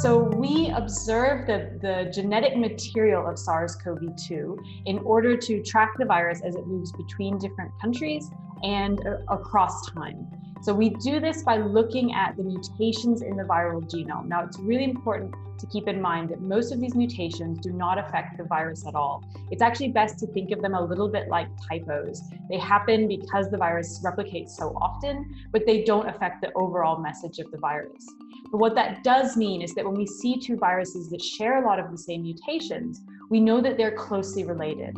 So we observed the genetic material of SARS-CoV-2 in order to track the virus as it moves between different countries and across time. So we do this by looking at the mutations in the viral genome. Now, it's really important to keep in mind that most of these mutations do not affect the virus at all. It's actually best to think of them a little bit like typos. They happen because the virus replicates so often, but they don't affect the overall message of the virus. But what that does mean is that when we see two viruses that share a lot of the same mutations, we know that they're closely related.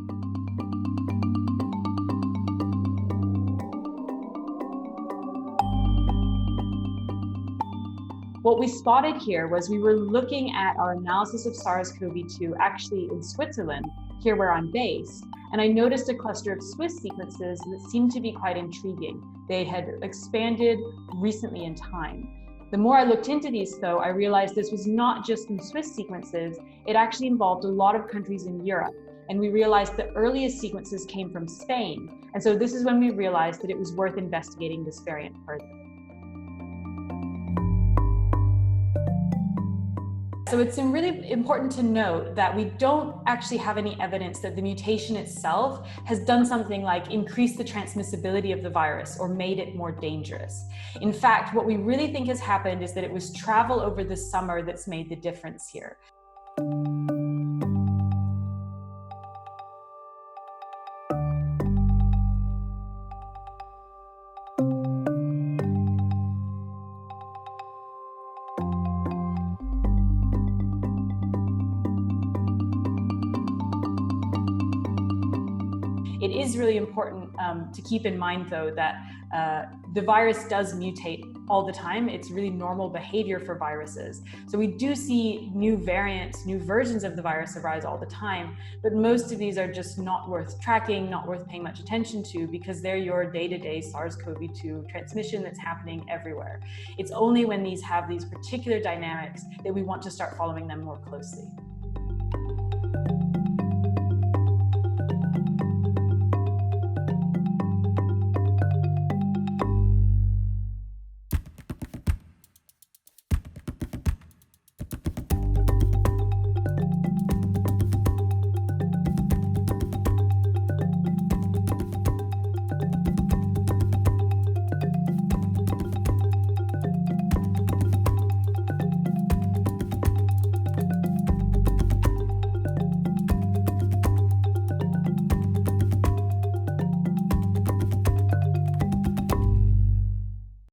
What we spotted here was we were looking at our analysis of SARS-CoV-2 actually in Switzerland, here where I'm based, and I noticed a cluster of Swiss sequences that seemed to be quite intriguing. They had expanded recently in time. The more I looked into these, though, I realized this was not just some Swiss sequences, it actually involved a lot of countries in Europe. And we realized the earliest sequences came from Spain. And so this is when we realized that it was worth investigating this variant further. So it's really important to note that we don't actually have any evidence that the mutation itself has done something like increase the transmissibility of the virus or made it more dangerous. In fact, what we really think has happened is that it was travel over the summer that's made the difference here. It is really important to keep in mind, though, that the virus does mutate all the time. It's really normal behavior for viruses. So we do see new variants, new versions of the virus arise all the time, but most of these are just not worth tracking, not worth paying much attention to, because they're your day-to-day SARS-CoV-2 transmission that's happening everywhere. It's only when these have these particular dynamics that we want to start following them more closely.